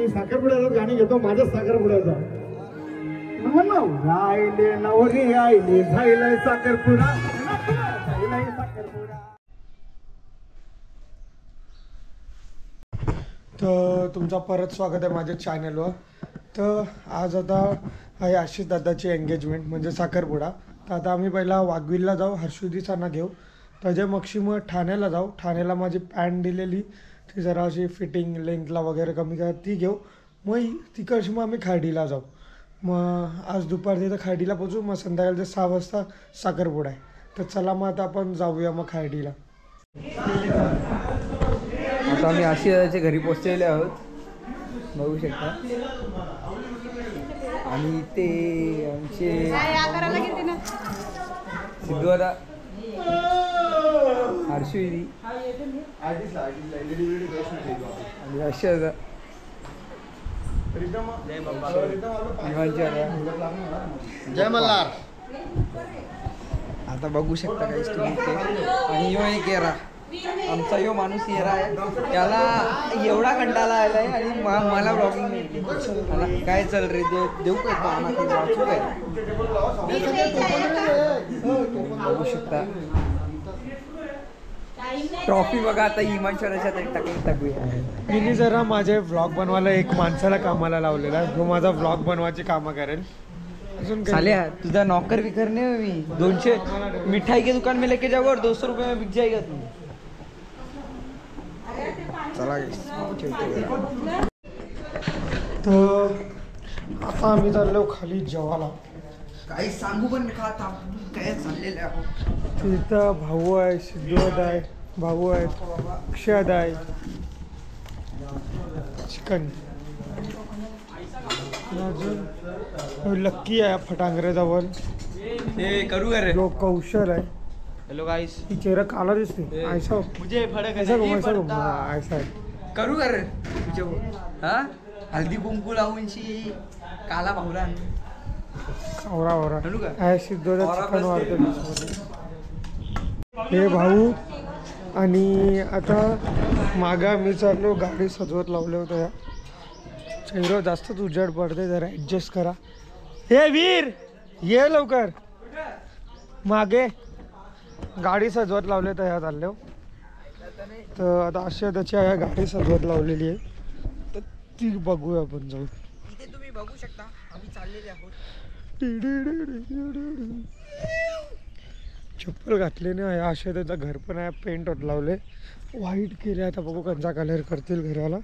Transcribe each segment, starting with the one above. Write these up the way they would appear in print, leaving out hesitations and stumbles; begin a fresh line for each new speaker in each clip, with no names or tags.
मी साखरपुड्याचं गाणी घेतो माझ्याच साखरपुड्याचं. राहिले नवरी आईली झायलाय साखरपुडा झायलाय साखरपुडा. तर तुमचं परत स्वागत आहे माझ्या चॅनलवर. तर आज आता आहे आशिष दादाची एंगेजमेंट म्हणजे साखरपुडा. तर आता आम्ही पहिला वाघविलला जाऊ, हर्षुदीचांना घेऊ. त्याच्या मगशी मग ठाण्याला जाऊ. ठाण्याला माझी पॅन्ट दिलेली ती जरा अशी फिटिंग लेंथला वगैरे कमी करा ती घेऊ. मग तिकडची मग आम्ही खार्डीला जाऊ. मग आज दुपारची तर खार्डीला पोचू. मग संध्याकाळचे 6 वाजता साखरपुडा आहे. तर चला मग आता आपण जाऊया मग खार्डीला.
आता आम्ही आशिषच्या घरी पोचलेले आहोत, बघू शकता. आणि ते आमचे सिद्धूदा हर्षुदी आणि आशिष
जय मल्हार.
आता बघू शकता काही तुम्ही ते. आणि यो एक येरा आमचा यो माणूस येरा आहे, त्याला एवढा कंटाळा आलाय आणि मला ब्लॉगिंग नाही. काय चल रे देऊ काय वाचू काय बघू शकता. ट्रॉफी बघा आता इमानशराच्या टाकूया.
मी जरा माझे व्लॉग बनवायला एक माणसाला कामाला लावलेला आहे, जो माझा व्लॉग बनवायची कामं करेल. अजून
चालेल तुझा नौकर विकर नहीं मी 200 मिठाई के दुकान में लेके जाओ और 200 रुपये में बिक जाएगा तुम. चला
तर आता आम्ही चाललो खाली जेवायला.
काही सांगू पण नका आता काय चाललेलं आहे.
तिथं भाऊ आहे, सिद्धूद आहे, भाऊ आहे, अक्षद आहे, चिकन अजून लक्की आहे फटांगरेजवळ.
हे करू अरे
लोक कौशल आहे.
हेलो गाइस,
ही चेहरा काला दिसते. ऐसा
मुझे फड़क
ऐसा घुम ऐसा घुम ऐसा आहे.
करू अरे तुझे हा हल्दी कुंकू लावूनशी काला भावला
आवरा आवरा
करू का
आहे. सिद्धूचा चिकन वाढतो. हे भाऊ. आणि आता मागा मी चाललो गाडी सजवत लावले होतं. या चेहरा जास्तच उजाड पडते, जरा ॲडजस्ट करा. हे वीर ये लवकर मागे. गाडी सजवत लावले तर ह्या चालले. तर आता अशी त्याची गाडी सजवत लावलेली आहे, तर ती बघूया आपण जाऊ.
इथे तुम्ही बघू शकता आम्ही चाललेले आहोत.
चप्पल घातले नाही. अशा त्याचं घर पण आहे, पेंट होत लावले, व्हाईट केले. आता बघू कोणता कलर करतील घराला.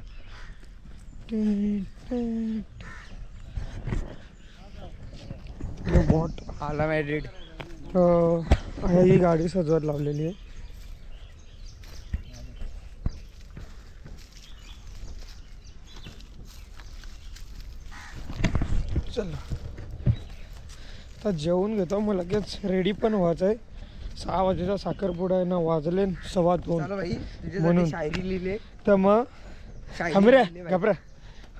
बॉट
आला मॅड्रिड.
तर ही गाडी सजवत लावलेली आहे. चला आता जेवून घेतो, मग लगेच रेडी पण व्हायचं आहे. 6 वाजेचा साखरपुडा आहे ना, वाजले 2:15 म्हणून.
शायरी लिहिले
तर मग थांबरे घाबरा.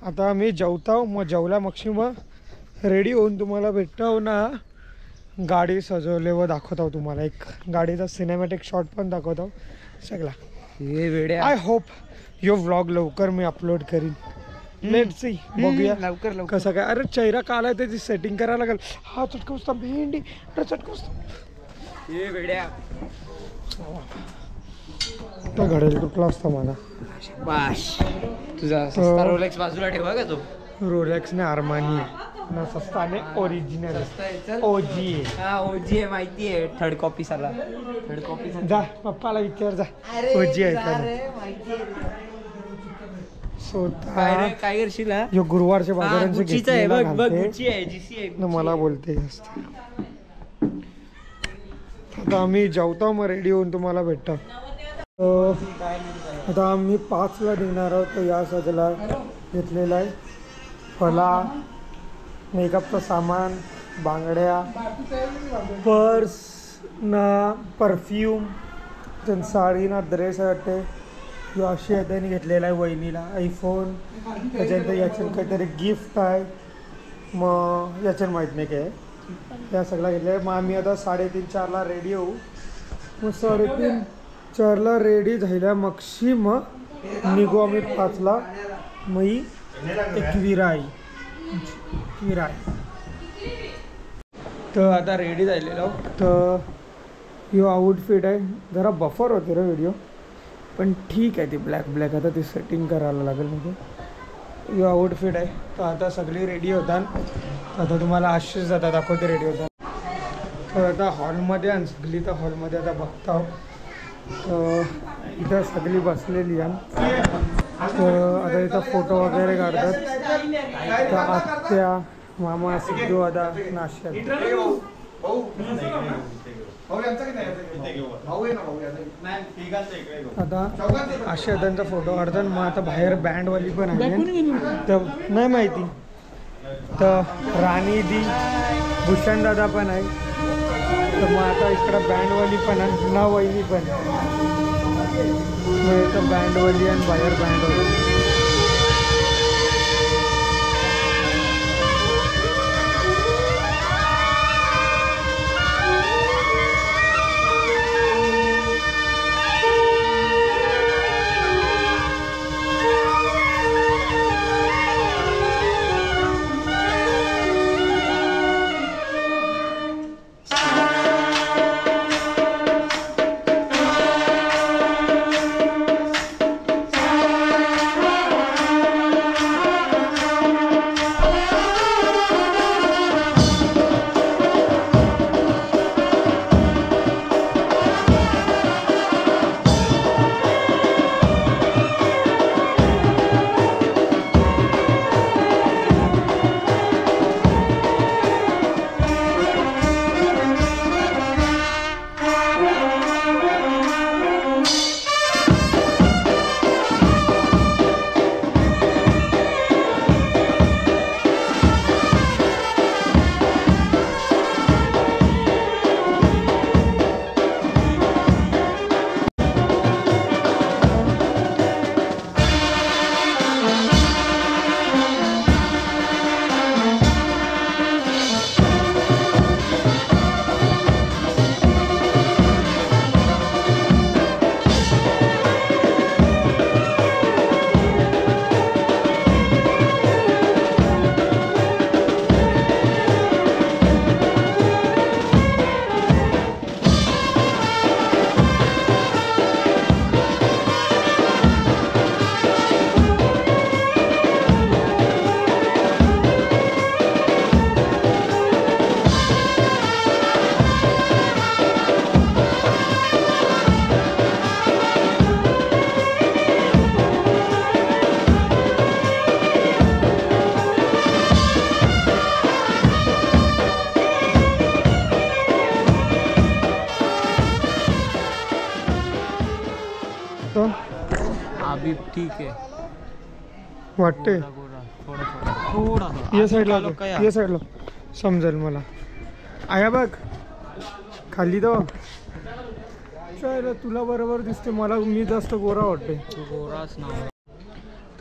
आता मी जेवतो, मग जेवल्या मगशी मग रेडी होऊन तुम्हाला भेटतो ना. गाडी सजवल्यावर दाखवतो तुम्हाला, एक गाडीचा सिनेमॅटिक शॉट पण दाखवतो सगळा.
हे वेडे.
आय होप यो व्लॉग लवकर मी अपलोड करीन. लेट सी, बघूया
लवकर लवकर
कसं काय. अरे चेहरा काला त्याची सेटिंग करायला लागेल. हा चटका बसता भेंडी चटका बसता.
हे वेड्या
तो घडेल तुटला असता माझा.
बाश तुझा सस्ता रोलेक्स बाजूला ठेवा का तो.
रोलेक्सने आर्मानी ना सस्ता आणि ओरिजिनल ओजी आहे.
हा ओजी आहे माहिती आहे. थर्ड कॉपी साला थर्ड कॉपी.
जा पप्पाला विचार जा ओजी आहे का.
काय करशील
यो गुरुवारच्या बाजारांचे मला बोलते. आता आम्ही जेवतो, मग रेडी होऊन तुम्हाला भेटतो. आता आम्ही 5ला निघणार आहोत. तर या सगळा घेतलेला आहे. फला, मेकअपचं सामान, बांगड्या, पर्स ना परफ्यूम, साडी ना ड्रेस वाटते. यो अशी आहे त्यांनी घेतलेला आहे वहिनीला आयफोन. त्याच्यानंतर याच्यात काहीतरी गिफ्ट आहे, मग याच्यात माहीत नाही काय. या सगळ्या घेतल्या. मग आम्ही आता 3:30-4ला रेडी होऊ. मग 3:30-4ला रेडी झाल्या मगशी मग निघू आम्ही 5ला. मग विराई. तर आता रेडी झालेलो. तर यो आउटफिट आहे. जरा बफर होते रे व्हिडिओ, पण ठीक आहे. ती ब्लॅक आता ती सेटिंग करायला लागेल. म्हणजे यो आउटफिट आहे. तर आता सगळी रेडी होतात. आता तुम्हाला आशिष जाता दाखवते रेडी होतात. तर आता हॉलमध्ये आणि सगळी तर हॉलमध्ये आता बघता. तर इथं सगळी बसलेली आहे. तर आता इथं फोटो वगैरे काढतात. तर आत्या मामा सिद्धू आता नाश्त्यात. आता अशा त्यांचा फोटो काढतात. मग आता बाहेर बँडवाली पण आहे. तर नाही माहिती. तर राणी दी भूषण दादा पण आहे. तर मग आता इकडं बँडवाली पण आहे. ना वहिनी पण. मग इथं बँडवाली आणि बाहेर बँडवाली.
अभी ठीक आहे
वाटते. या साईडला या साईडला समजेल मला. आया बघ खाली तो तुला बरोबर दिसते. मला मी जास्त गोरा वाटते.
गोराच ना.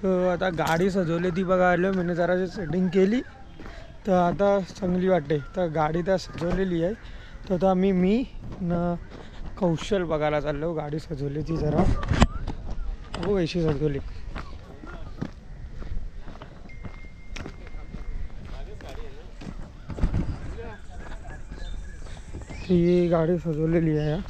तर आता गाडी सजवली ती बघा आलो. मी जरा सेटिंग केली तर आता चांगली वाटते. तर गाडी तर सजवलेली आहे. तर आता मी न कौशल बघायला चाललो. गाडी सजवली ती जरा हो अशी सजवली. ही गाडी सजवलेली आहे.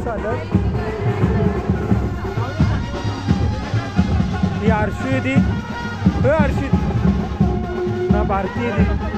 माणसं आल्यात. ही आरशी आहे ती. आरशी ना भारती आहे ती.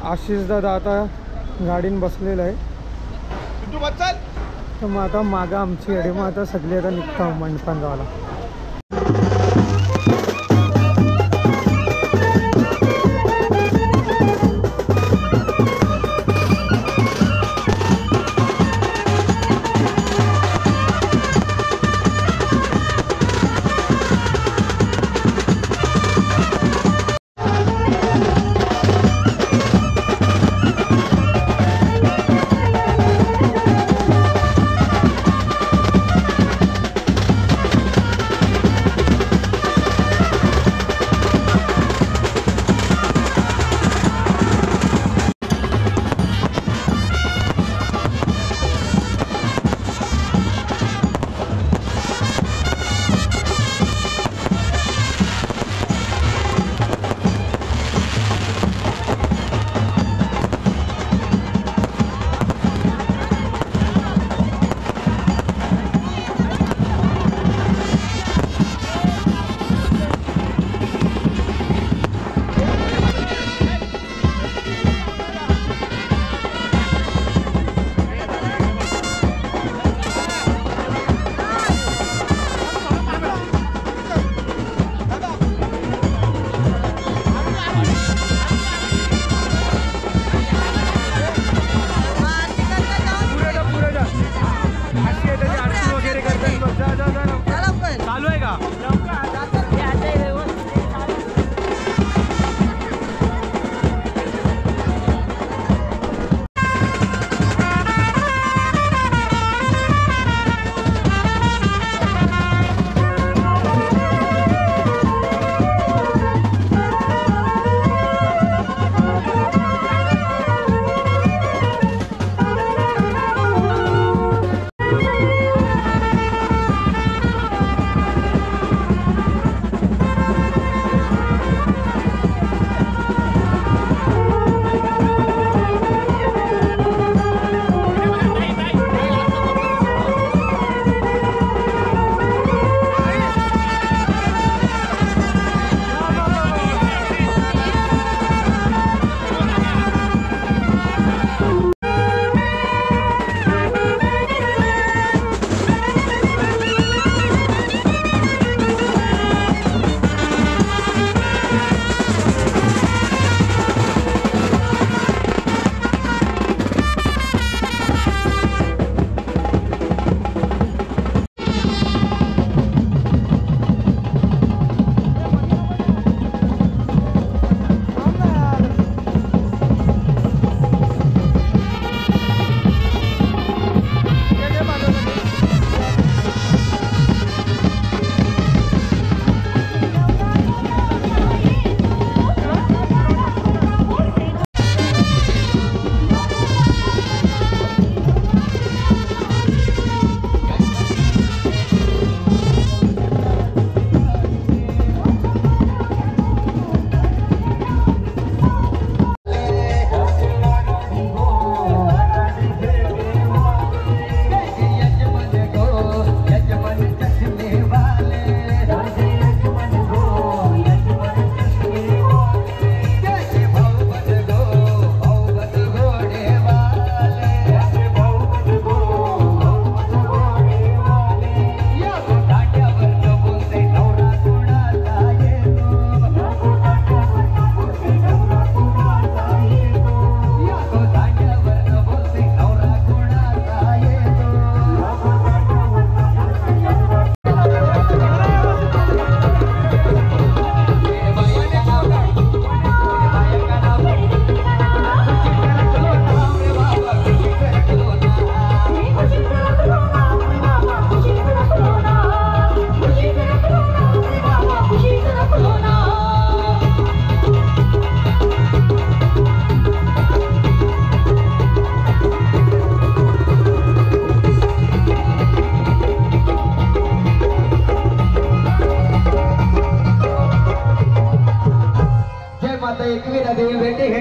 आशिष दादा आता गाडीन बसलेला आहे. तर मग आता मागं आमची गाडी, मग आता सगळी आता निघतो मंडपान जायला.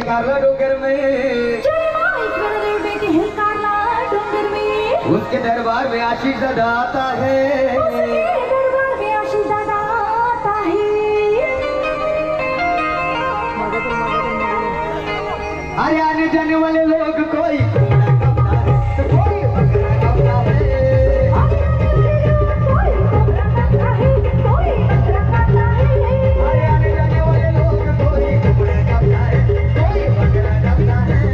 कारला डोंगर में, उसके दरबार में आशीष दादा आता है।
अरे आने जाने वाले लोग कोई घोड़ा कापता है तो कोई बकरा कापता है। अरे आने जाने वाले लोग कोई घोड़ा कापता है कोई बकरा कापता है।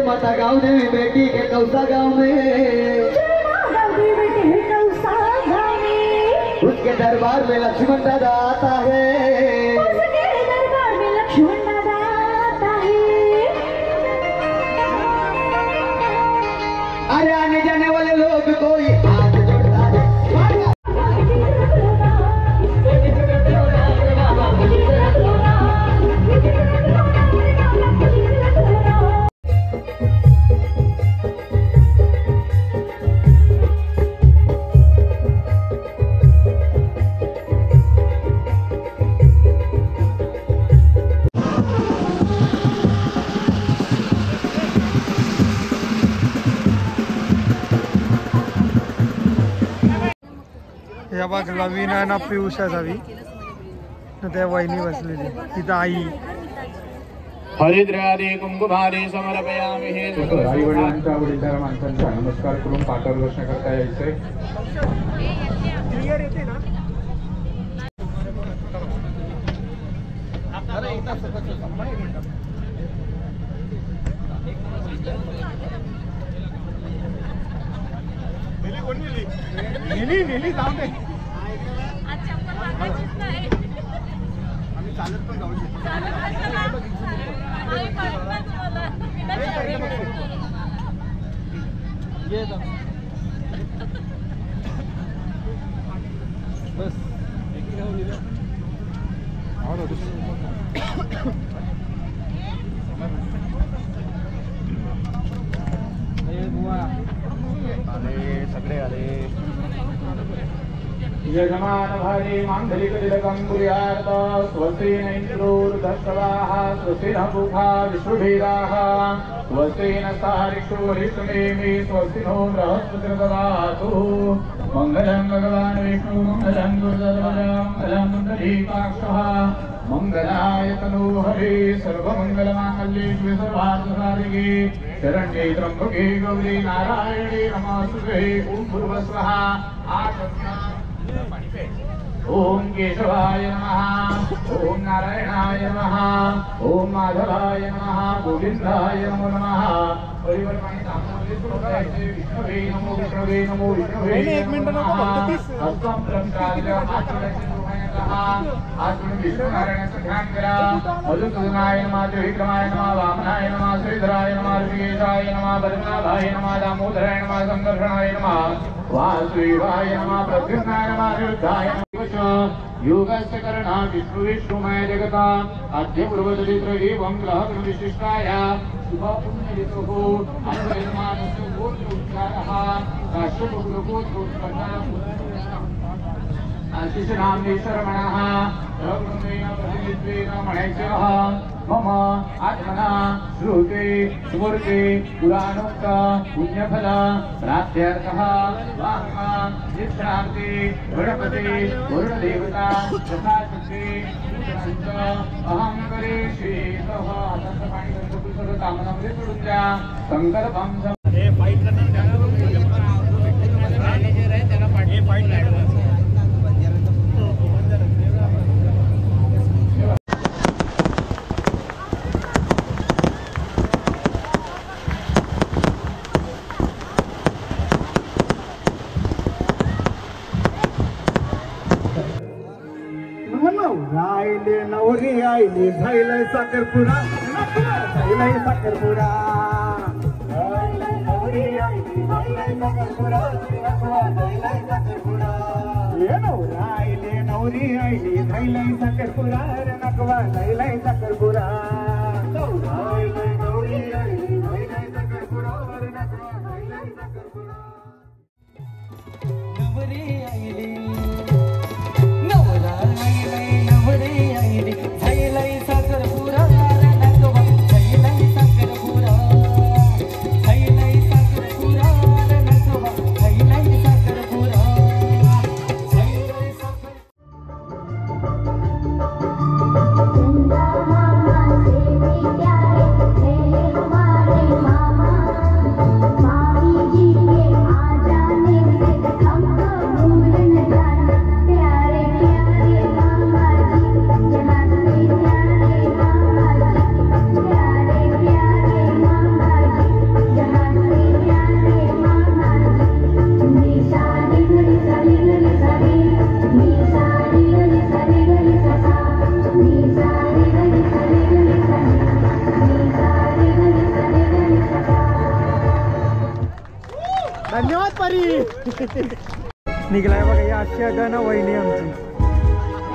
माता गाँव देवी बेटी के कौसा गाँव में उसके दरबार में लक्ष्मण दादा आता है। अरे आने जाने वाले लोग कोई हाथ जोड़ता है।
या बघ लवीन आहे ना पियुषा जावी ना त्या वहिनी बसलेली तिथं आई
हरिद्रादे कुंकुमादे समर्पयामि हे आई वडिलांच्या वडीलधाऱ्या माणसांचा नमस्कार करून पाठर दर्शन करता यायचंय।
नेली जाऊ दे आम्ही चालत पण जाऊ शकतो। बस
सगळे आले। यजमान भारी मांगलिक तिलकं कुर्यात् स्वस्ति न इन्द्रोर्धत्सवाः स्वस्ति न पूषा विश्वभेदाः स्वस्ति न सारिषो हरिष्ठनेमि स्वस्ति नो बृहस्पतिर्ददातु। मंगलं भगवान् विष्णु मंगलं गुरुदेवः मंगलं पुण्डरीकाक्षः मंगलाय तनो हरे सर्वमंगलमांगल्ये शिवे सर्वार्थसाधिके शरण्ये त्र्यंबके गौरी नारायणे नमोस्तुते। ओम भूर्भुवस्वः ओम केशवाय नमः ओम नारायणाय नमः ओम माधवाय नमः गोविंदाय नमो नमः। विष्णवे नमो विष्णवे नमो विष्णवे हस्तं प्रसाद्य विष्णु नारायणाचं ध्यान करा। मधुसूदनाय नमः त्रिविक्रमाय नमः वामनाय नमः श्रीधराय नमः ऋषिकेशाय नमः पद्मनाभाय नमः दामोदराय नमः संकर्षणाय नमः वासुदेवाय नमः प्रद्युम्नाय नमः अनिरुद्धाय नमः। योगस्य करणा विष्णु विष्णुमय जगता अद्य पूर्वचरित्र एवं ग्रहगण विशिष्टाय शुभ पुण्यऋतुः अन्वयमानस्य गोत्रोच्चारः काश्यपगुरुगोत्रोत्पन्नः आशिषनाम्नीश्वरमणः ब्रह्मेण प्रतिनित्वेन मणैश्वरः मम आत्मना श्रुते स्मृते पुराणोक्त पुण्यफल प्राप्त्यर्थः वाङ्मा निष्णान्ते गणपते वरुणदेवता तथा शक्ति अहं करेषि तव पाणी सर्व कामनामध्ये सोडून द्या। संकल्पं मॅनेजर आहे त्याला पाणी
राहिले नवरी आईली झायलाय साखरपुडा झायलाय साखरपुडा नवरी आईली झायलाय साखरपुडा झायलाय साखरपुडा नवरा आईले नवरी आईली लैलाई साखरपुरा रे नकवा लैलाई साखरपुरा नवरा आईले नवरी आईली लैलाई साखरपुरा रे नकवा लैलाई साखरपुरा
नवरी आईली नवरा आईली नवरी आईली लैलाई साखरपुरा रे नकवा लैलाई साखरपुरा लैलाई साखरपुरा रे नकवा लैलाई साखरपुरा
धन्यवाद परी. निघलाय बघा या अशी अगं ना वहिनी आमची.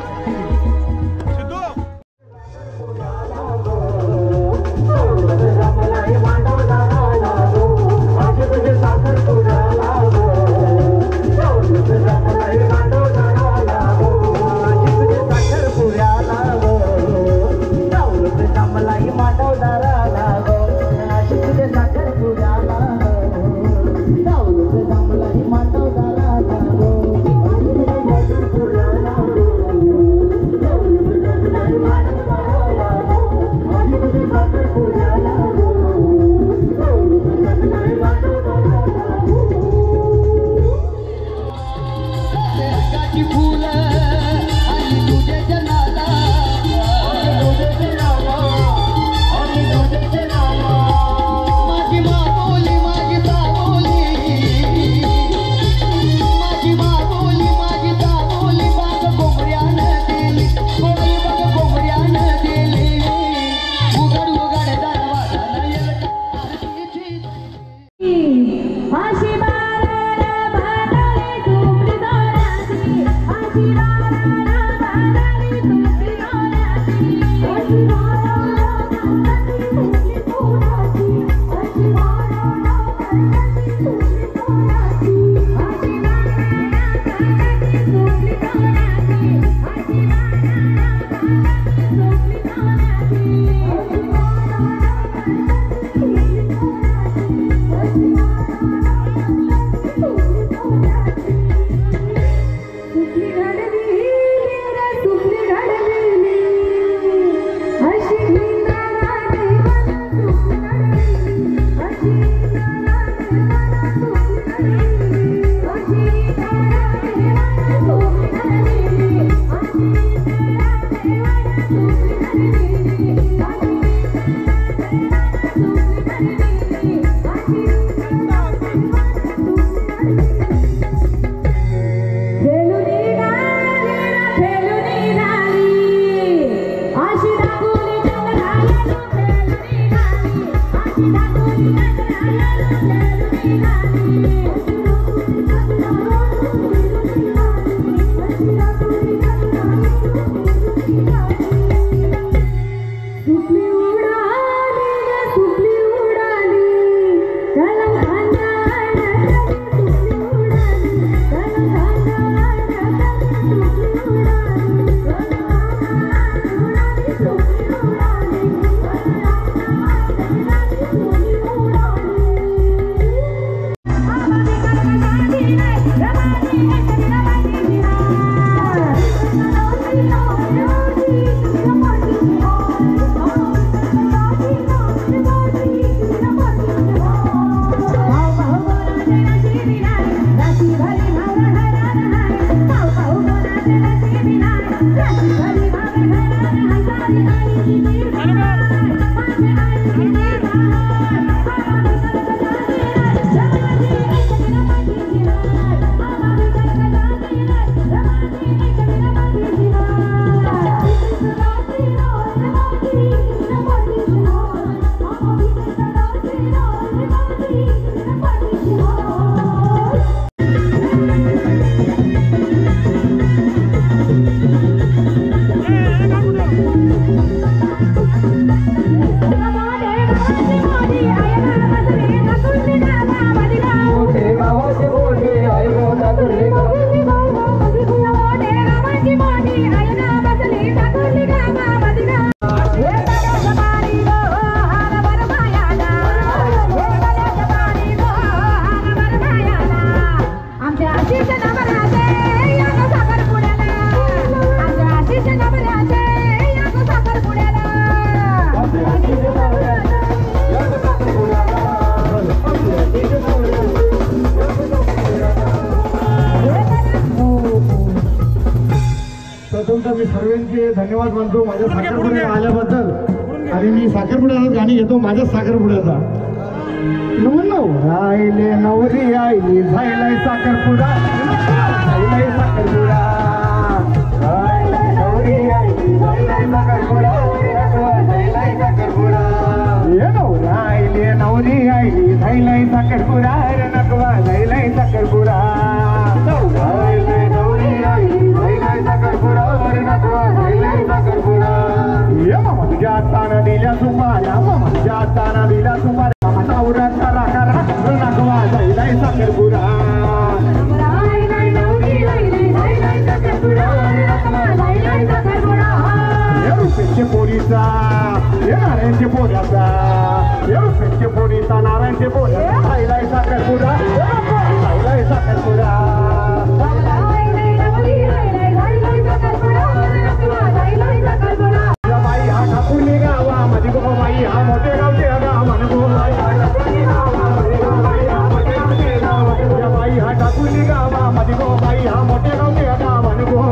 म्हणतो माझ्या साखरपुड्यात आल्याबद्दल आणि मी साखरपुड्याचं गाणी घेतो माझ्याच साखरपुड्याचा. राहिले नवरी आईली झायलाय साखरपुडा झायलाय साखरपुडा राहिले नवरी आईली झायलाय साखरपुडा झायलाय साखरपुडा ये राहिले नवरी आईली झायलाय साखरपुडा रे नकवा झायलाय साखरपुडा राहिले नवरी आईली झायलाय साखरपुडा रे नकवा झायलाय साखरपुडा ये मामा तुझ्या हातानं दिल्या सुपाऱ्या मामा तुझ्या हातानं दिल्या सुपाऱ्या सावरा करा करा नकवा झायलाय साखरपुडा राहिले नवरी आईली झायलाय साखरपुडा रे नकवा झायलाय साखरपुडा ये रुपये पोरीचा ये नारायणचे पोऱ्याचा ये रुपये पोरीचा नारायणचे पोऱ्याचा झायलाय साखरपुडा झायलाय साखरपुडा बाई हा ठाकुर्ली गावा मध्ये गो बाई हा मोठे गावचे गावान गो बाई हा ठाकुर्ली गावा मध्ये गो बाई हा मोठे गावचे गावान बाई हा ठाकुर्ली गावा मध्ये गो बाई हा मोठे गावचे गावान गो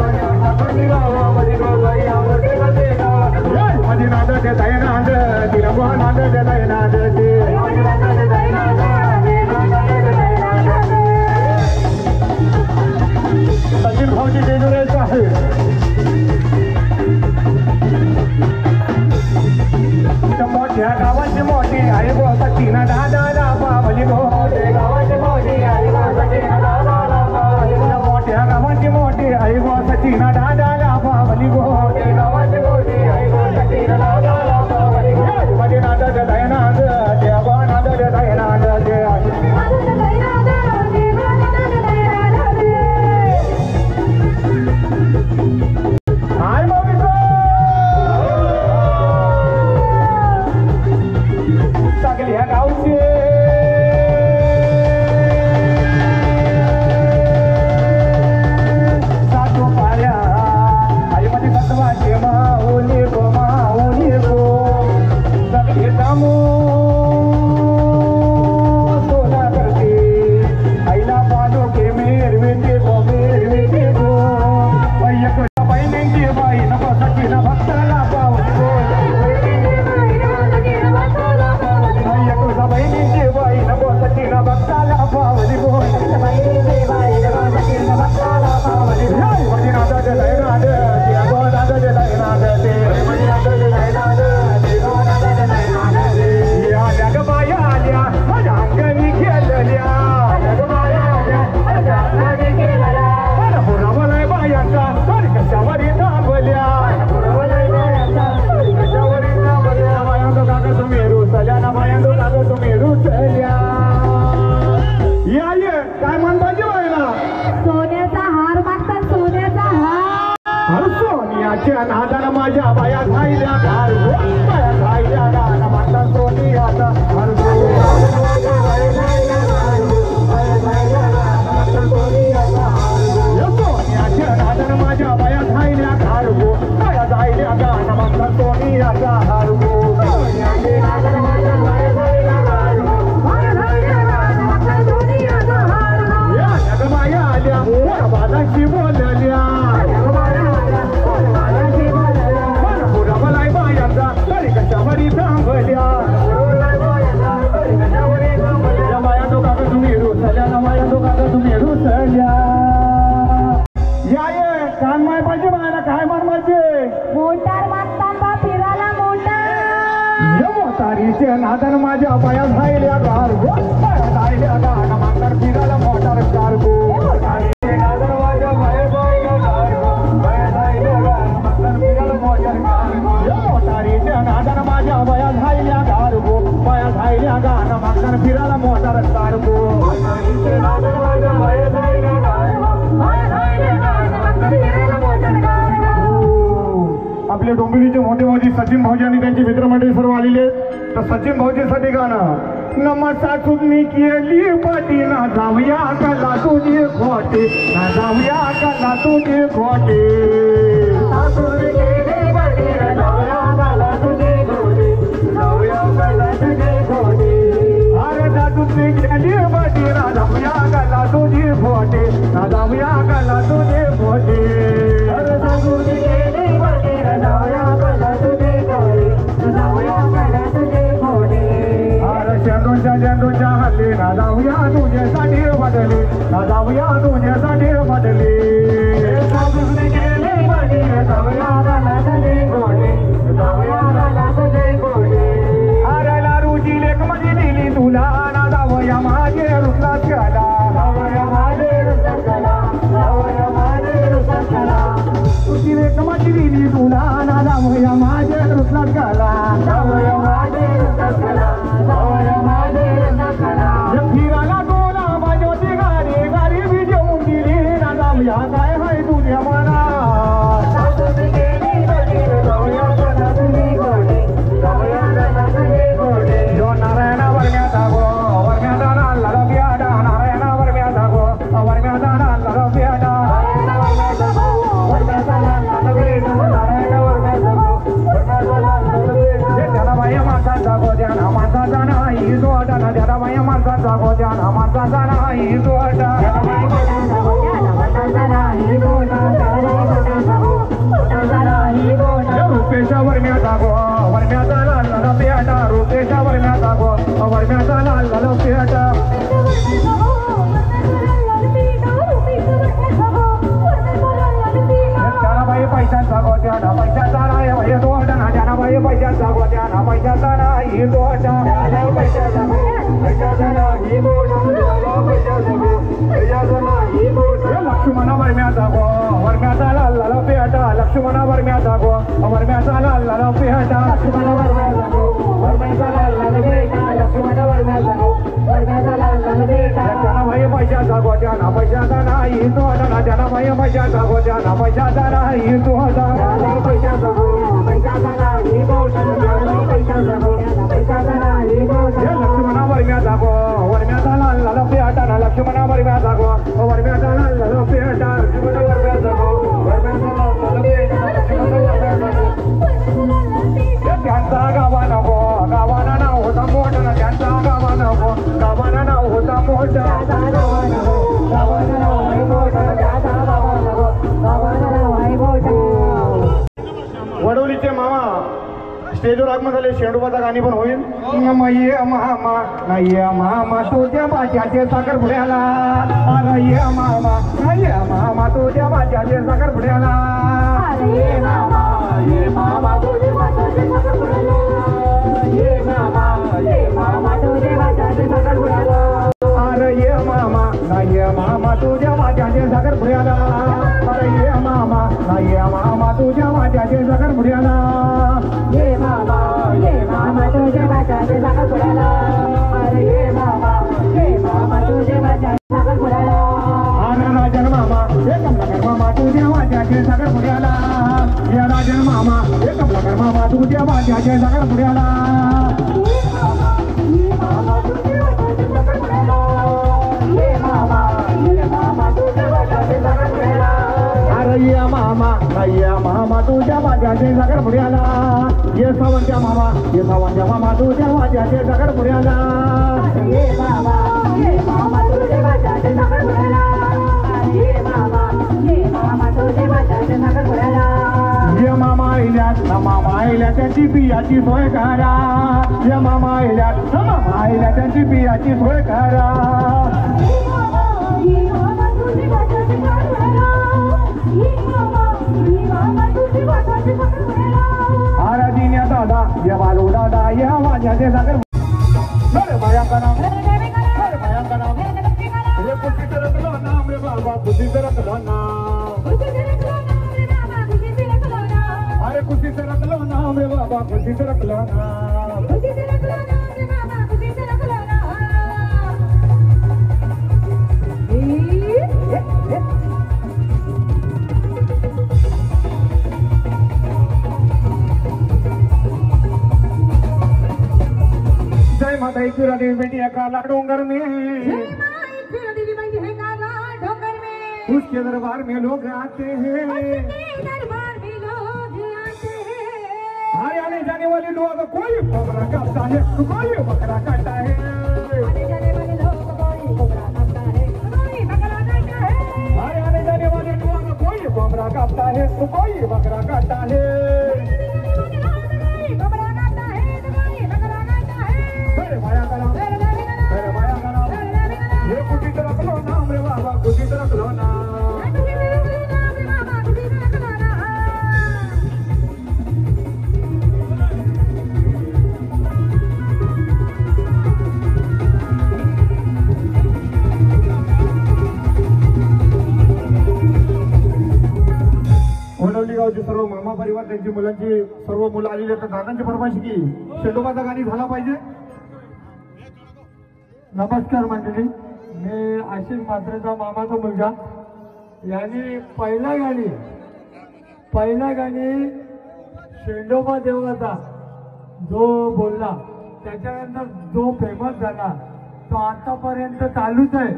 ठाकुर्ली गावा मध्ये गो बाई हा मोठे गावचे गावान मध्ये नांद दे जाय नांद तिला गो नांद दे जाय नांद दे सचिन भाऊजी जेजुरीचा आहे मोठ्या गावाची मोठी आई गो सचिन दादा पावली गो गावाची मोठी आई गो सचिन दादा पावली गो मोठ्या गावाची मोठी आई गो सचिन दादा पावली गो गावाची मोठी आई गो सचिन दादा पावली गो मध्ये नाद जय नाद देवा नाद जय नाद सगळ्या गावचे सातो पाऱ्या आईमध्ये सत्वाचे माऊली गो सगळे दामो सोना करते आईला पालो के मेरवेते गो बहिणींची बाई नको सखीना भक्ताला पावली गो बहिणीची बाई नको सचिन भक्ताला पावली गो मध्ये नाद जय नाद देवा नाद जय नाद आल्या ग बाया आल्या माझ्या अंगणी खेळल्या पुरावलाय बायांचा तर कशावरी थांबल्या बायांचो काका तुम्ही रुसल्या ना बायांचो काका तुम्ही रुसल्या या ये काय म्हणताची बाईला
सोन्याचा हार मागतात सोन्याचा हार
सोनियाच्या नादाला माझ्या बाया खायल्या घार बाया खायल्या गाणं म्हणतात सोनियाचा हार सोनियाच्या नादाला माझ्या बाया खायल्या घार बाया जायल्या गाणं म्हणतात सोनियाचा हार बाया आल्या बालाची बोलल्या पुरावलाय बायांचा तरी कशावरी थांबल्या बाया तो काका तुम्ही रुसल्या ना बाया तो काका तुम्ही रुसल्या या ये काय माय पाहिजे बायला काय मान पाहिजे
मोटार मागतात बा फिरायला मोटार
मोटारीच्या नादान माझ्या बाया झायल्या गार बाया झायल्या गाणं मागणार फिरायला मोटार कार गो मोटारीच्या नादान माझ्या बाया झायल्या गार गो बाया झायल्या गाणं मागणार फिरायला मोटार कार गो आपले डोंबिवलीचे मोठे मोठे सचिन भाऊजी आणि त्यांचे मित्रमंडळी सर्व आलेले तर सचिन भाऊजीसाठी गाणं नमसा चुकणी केली पाटी ना जाऊया कला तुझी खोटे ना जाऊया कला तुझी खोटे अरे दादूची केली पाटी ना जाऊया कला तुझी खोटे ना जाऊया कला तुझी खोटे अरे दादूची केली पाटी ना जाऊया ना जाऊया तुझ्यासाठी बदली ना जाऊया तुझ्यासाठी बदली सासूने केली बडी जाऊया रानातले गोडे जाऊया रानातले गोडे अरे लारूची लेक मध्ये दिली तुला ना जाऊया माझे रुसलात घाला जाऊया माझे रुसलात घाला जाऊया माझे रुसलात घाला तुझी लेक मध्ये दिली तुला ना जाऊया माझे रुसलात घाला जाऊया माझे रुसलात घाला जाऊया माझे रुसलात घाला फिरायला डोला बाजूची गाडी गाडी बी जेवून दिली ना जाऊया काय हाय तुझ्या मनात सासूने केली बडी जाऊया रानातले गोडे जाऊया रानातले गोडे जो नारायणा वरम्याचा गो वरम्याचा नाला प्याडा नारायणा वरम्याचा गो वरम्याचा नाला प्याडा नारायणा वरम्याचा गो वरम्याचा नाला प्याडा नारायणा वरम्याचा गो वरम्याचा नाला प्याडा त्याला बाया माणसाचा गो त्याला माणसाचा नाही जो आटा ना त्याला बाया माणसाचा गो त्याला माणसाचा नाही जो आटा त्याला बाया माणसाचा गो त्याला माणसाचा नाही जो आटा त्याला बाया माणसाचा गो माणसाचा नाही जो आटा रुपेशा वरम्याचा गो वरम्याचा नाला प्याडा रुपेशा वरम्याचा गो वरम्याचा नाला प्याडा त्याला बाई पैशाचा गो त्याला पैशाचा नाही बाई तो आटा ना त्याला बाई पैशाचा गो त्याला पैशाचा नाही तो आटा त्याला पैशाचा पैशाचा नाही तो आटा पैशाचा गो पैशाचा नाही तो आटा लक्ष्मणा वरम्याचा गो वरम्याचा लाला पेटा लक्ष्मणा वरम्याचा गो वरम्याचा लाला पेटा लक्ष्मणा वरम्याचा गो वरम्याचा लाला पेटा लक्ष्मणा वरम्याचा गो वरम्याचा लाला पेटा त्याला बाई पैशाचा गो त्याला पैशाचा नाही तो आटा त्याला बाई पैशाचा गो त्याला पैशाचा नाही तो आटा पैशाचा गो पैशाचा नाही तो आटा पैशाचा गो पैशाचा नाही तो आटा लक्ष्मणा वरम्याचा गो वरम्याचा लाला पेटा लक्ष्मणा वरम्याचा गो वरम्याचा लाला पेटा लक्ष्मणा वरम्याचा गो वरम्याचा लाला पेटा लक्ष्मणा वरम्याचा गो त्यांचा गावाना गो गावाना नाव होता मोठा त्यांचा गावाना गो गावाना नाव होता मोठा गावाना नाव आहे मोठा त्याचा गावाना गो गावाना नाव आहे मोठा वडवलीचे मामा स्टेजवर आगमन झाले शेंडोबाचा गाणी पण होईल ये मामा नाही मामा तुझ्या बाच्याचे साखर पुढ्याला ये मामा तुझ्या बाच्याचे साखर पुढ्याला ये मामा तुझ्या बाच्याचे साखर पुढ्याला ये मामा तुझ्या बाच्याचे साखर पुढ्याला अरे ये मामा नाही मामा तुझ्या बाच्याचे साखर पुढ्याला अरे ये मामा तुझ्या बाच्याचे साखर पुढ्याला ये मामा तुझ्या बाच्याचे साखर पुढ्याला अरे ये मामा तुझ्या बाच्याचे साखर पुढ्याला अरे राजन मामा हे कमलाकर मामा तुझ्या बाच्याचे साखर पुढ्याला ये राजन मामा हे कमलाकर मामा तुझ्या बाच्याचे साखर पुढ्याला अरे ये मामा तुझ्या बाच्याचे साखर पुढ्याला ये सावंत्या मामा तुझ्या बाच्याचे साखर पुढ्याला ये मामा तुझ्या बाच्याचे साखर पुढ्याला ये मामा तुझ्या बाच्याचे साखर पुढ्याला ये मामा आईल्या त्यांची बियाची सोय करा ये मामा आईल्या त्यांची बियाची सोय करा अरे दिन्या दादा या बालू दादा या माझ्याचे साखर भयांकना रे पुढची तरकलो नाम रे बाबा पुढची तरकलो नाम अरे पुढची तरकलो नाम रे बाबा पुढची तरकलो नाम जय माता इकुरा देवी बेटी काला डोंगर में उसके दरबार में लोग आते हैं आने आने जाने वाले लोग कोई बकरा काटता है कोई बकरा काटता है आने जाने वाले लोग कोई बकरा काटता है कोई बकरा काटता है माया करा त्यांची मुलांची सर्व मुलं आलेली आहेत. दादांची फरमाईश की शेंडोबाचा गाणी झाला पाहिजे.
नमस्कार मंडळी, मी आशिष म्हात्रेचा मामाचा मुलगा. यांनी पहिला गाणी शेंडोबा देवाचा जो बोलला, त्याच्यानंतर जो फेमस झाला तो आतापर्यंत चालूच आहे.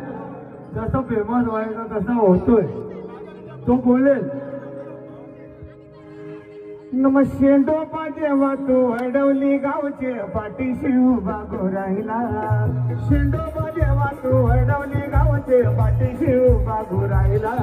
जसं फेमस व्हायचा तसं होतोय, तो बोलेल.
नम शेंडोबा देवा तू अडवली गावचे पाठीशी उभा राहिला. शेंडोबा देवा तू अडवली गावचे पाठीशी उभा राहिला.